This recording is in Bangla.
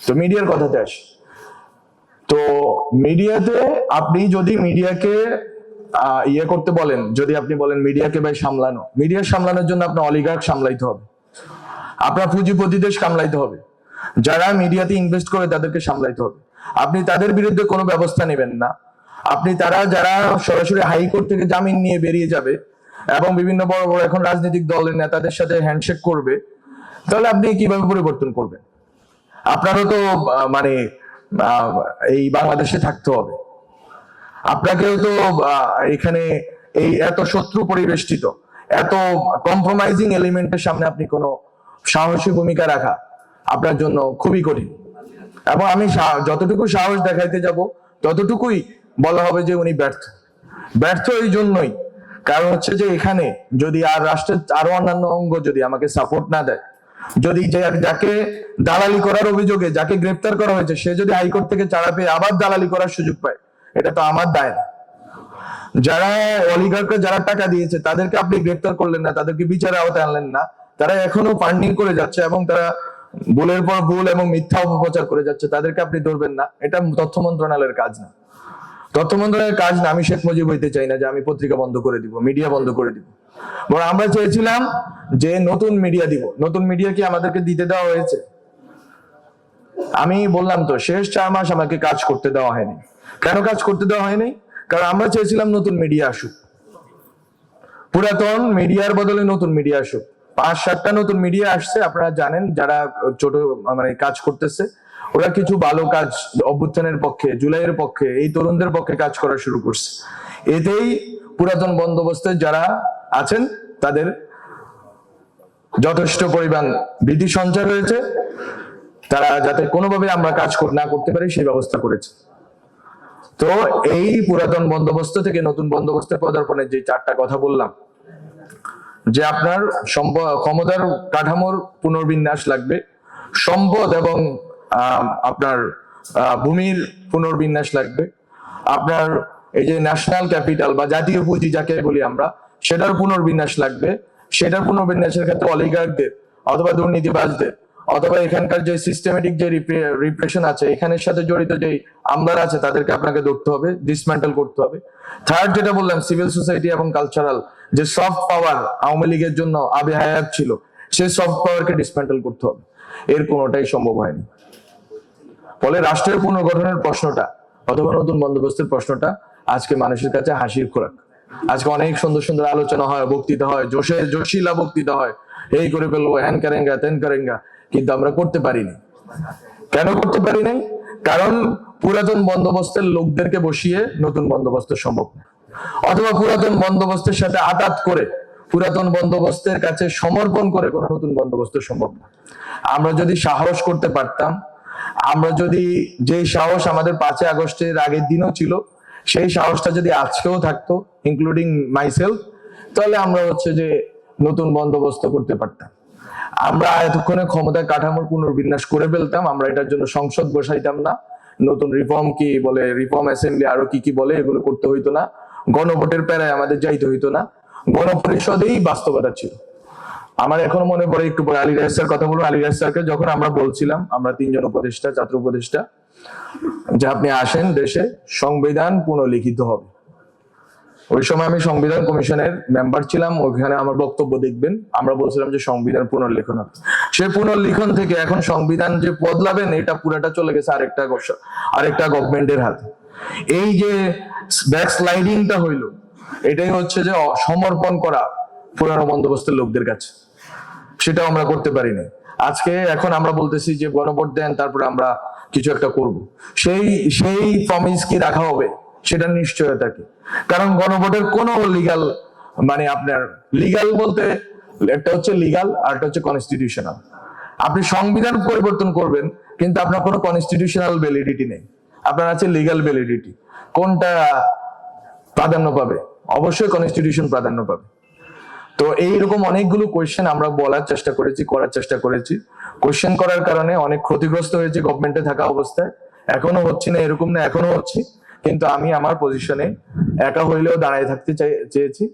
তো মিডিয়ার কথাতে আসি। তো মিডিয়াতে আপনি যদি মিডিয়াকে ইয়ে করতে বলেন, যদি আপনি বলেন মিডিয়াকে ভাই সামলানো, মিডিয়া সামলানোর জন্য আপনার অলিগার্ক সামলাইতে হবে, আপনার পুঁজিপতিদের সামলাইতে হবে, যারা মিডিয়াতে ইনভেস্ট করে তাদেরকে সামলাইতে হবে। আপনি তাদের বিরুদ্ধে কোনো ব্যবস্থা নেবেন না। আপনি যারা সরাসরি হাইকোর্ট থেকে জামিন নিয়ে বেরিয়ে যাবে এবং বিভিন্ন বড় বড় এখন রাজনৈতিক দলের নেতাদের সাথে হ্যান্ডশেক করবে, তাহলে আপনি কিভাবে পরিবর্তন করবেন? আপনারও তো মানে এই বাংলাদেশে থাকতে হবে, আপনাকেও তো এখানে এই এত শত্রু পরিবেষ্টিত, এত কম্প্রোমাইজিং এলিমেন্টের সামনে আপনি কোনো সাহসী ভূমিকা রাখা আপনার জন্য খুবই কঠিন। এবং আমি যতটুকু সাহস দেখাইতে যাব ততটুকুই বলা হবে যে উনি ব্যর্থ। ব্যর্থ এই জন্যই কারণ হচ্ছে যে এখানে যদি আর রাষ্ট্রের আরো অন্যান্য অঙ্গ যদি আমাকে সাপোর্ট না দেয়, যদি যাকে দালালি করার অভিযোগে যাকে গ্রেপ্তার করা হয়েছে সে যদি হাইকোর্ট থেকে ছাড়া পেয়ে আবার দালালি করার সুযোগ পায়, এটা তো আমার দায় না। যারা অলিগার্করা যারা টাকা দিয়েছে তাদেরকে আপনি গ্রেপ্তার করলেন না, তাদেরকে বিচারে আওতায় আনলেন না, তারা এখনো ফান্ডিং করে যাচ্ছে এবং তারা ভুলের পর ভুল এবং মিথ্যা অপপ্রচার করে যাচ্ছে, তাদেরকে আপনি ধরবেন না। এটা তথ্য মন্ত্রণালয়ের কাজ না, তথ্য মন্ত্রণালয়ের কাজ না। আমি শেখ মুজিব হইতে চাই না যে আমি পত্রিকা বন্ধ করে দিব, মিডিয়া বন্ধ করে দিব। বরং আমরা চেয়েছিলাম যে নতুন মিডিয়া দিব। নতুন মিডিয়া কি আমাদেরকে দিতে দেওয়া হয়েছে? আমি বললাম তো, শেষ 4 মাস আমাকে কাজ করতে দেওয়া হয়নি। কেন কাজ করতে দেওয়া হয়নি? কারণ আমরা চেয়েছিলাম নতুন মিডিয়া আসুক, পুরাতন মিডিয়ার বদলে নতুন মিডিয়া আসুক। 5-7টা নতুন মিডিয়া আসছে, আপনারা জানেন, যারা ছোট মানে কাজ করতেছে, ওরা কিছু ভালো কাজ অভ্যুত্থানের পক্ষে, জুলাইয়ের পক্ষে, এই তরুণদের পক্ষে কাজ করা শুরু করছে। এতেই পুরাতন বন্দোবস্তে যারা আছেন তাদের যথেষ্ট পরিমাণ ভীতি সঞ্চার হয়েছে, তারা যাতে কোনোভাবে আমরা কাজ না করতে পারি সেই ব্যবস্থা করেছে। তো এই পুরাতন বন্দোবস্ত থেকে নতুন বন্দোবস্তে পদার্পণের যে 4টা কথা বললাম, যে আপনার ক্ষমতার কাঠামোর পুনর্বিন্যাস লাগবে, সম্পদ এবং আপনার ভূমির পুনর্বিন্যাস লাগবে, আপনার এই যে ন্যাশনাল ক্যাপিটাল বা জাতীয় পুঁজি যাকে বলি আমরা, সেটার পুনর্বিন্যাস লাগবে। সেটার পুনর্বিন্যাসের ক্ষেত্রে অলিগার্কদের অথবা দুর্নীতিবাজদের অথবা এখানকার যে সিস্টেমেটিক যে রিপ্রেশন আছে, এখানের সাথে জড়িত যে আমলারা আছে, তাদেরকে আপনাকে ধরতে হবে, ডিসমেন্টাল করতে হবে। থার্ড যেটা বললাম, সিভিল সোসাইটি এবং কালচারাল যে সফট পাওয়ার আওয়ামী লীগের জন্য আবে হায়াত ছিল, সেই সফট পাওয়ারকে ডিসমেন্টাল করতে হবে। এর কোনোটাই সম্ভব হয়নি। ফলে রাষ্ট্রের পুনর্গঠনের প্রশ্নটা অথবা নতুন বন্দোবস্তের প্রশ্নটা আজকে মানুষের কাছে হাসির খোরাক। আজকে অনেক সুন্দর সুন্দর আলোচনা হয়, বক্তৃতা হয়, জোশিলা বক্তৃতা হয়, এই করে ফেলবো, হ্যান কারেঙ্গা তেন কারেঙ্গা, কিন্তু আমরা করতে পারিনি। কেন করতে পারি নাই? কারণ পুরাতন বন্দোবস্তের লোকদেরকে বসিয়ে নতুন বন্দোবস্ত সম্ভব না, অথবা পুরাতন বন্দোবস্তের সাথে আঘাত করে, পুরাতন বন্দোবস্তের কাছে সমর্পণ করে কোনো নতুন বন্দোবস্ত সম্ভব না। আমরা যদি সাহস করতে পারতাম, আমরা যদি যে সাহস আমাদের 5 আগস্টের আগের দিনও ছিল, সেই সাহসটা যদি আজকেও থাকতো, ইনক্লুডিং মাইসেলফ, তাহলে আমরা হচ্ছে যে নতুন বন্দোবস্ত করতে পারতাম। আমরা এতক্ষণে ক্ষমতার কাঠামোর পুনর্বিন্যাস করে ফেলতাম। আমরা এটার জন্য সংসদ বসাইতাম না, নতুন রিফর্ম কি বলে, রিফর্ম অ্যাসেম্বলি আরো কি বলে, এগুলো করতে হইতো না, গণভোটের প্যারায় আমাদের যাইতে হইতো না, গণপরিষদেই বাস্তবতা ছিল। আমার এখনো মনে পড়ে, একটু পরে আলী রায় স্যার কথা বলবো। আলী রায় স্যারকে যখন আমরা বলছিলাম, আমরা 3 জন উপদেষ্টা, ছাত্র উপদেষ্টা, যে আপনি আসেন দেশে, সংবিধান পুনর্লিখিত হবে। ওই সময় আমি সংবিধান কমিশনের মেম্বার ছিলাম, ওইখানে আমার বক্তব্য দেখবেন। আমরা বলছিলাম যে সংবিধান পুনর্লিখন হবে। সেই পুনর্লিখন থেকে এখন সংবিধান যে বদলাবেন, এটা পুরাটা চলে গেছে আরেকটা গভর্নমেন্টের হাতে। এই যে ব্যাক স্লাইডিংটা হইলো, এটাই হচ্ছে যে সমর্পণ করা পুরানো বন্দোবস্তের লোকদের কাছে। সেটাও আমরা করতে পারিনি। আজকে এখন আমরা বলতেছি যে গণভোট দেন, তারপরে আমরা কিছু একটা করব। সেই প্রমিস কি রাখা হবে? সেটা নিশ্চয়তা কি? কারণ গণভোটের কোনো লিগাল, মানে আপনার লিগাল বলতে একটা হচ্ছে লিগাল আর একটা হচ্ছে কনস্টিটিউশনাল। আপনি সংবিধান পরিবর্তন করবেন, কিন্তু আপনার কোনো কনস্টিটিউশনাল ভ্যালিডিটি নেই, আপনার আছে লিগাল ভ্যালিডিটি। কোনটা প্রাধান্য পাবে? অবশ্যই কনস্টিটিউশন প্রাধান্য পাবে। তো এইরকম অনেকগুলো কোয়েশ্চেন আমরা বলার চেষ্টা করেছি, করার চেষ্টা করেছি। কোয়েশ্চেন করার কারণে অনেক ক্ষতিগ্রস্ত হয়েছে গভর্নমেন্টে থাকা অবস্থায়। এখনো হচ্ছে না এরকম না, এখনো হচ্ছে, কিন্তু আমি আমার পজিশনে একা হইলেও দাঁড়ায় থাকতে চেয়েছি।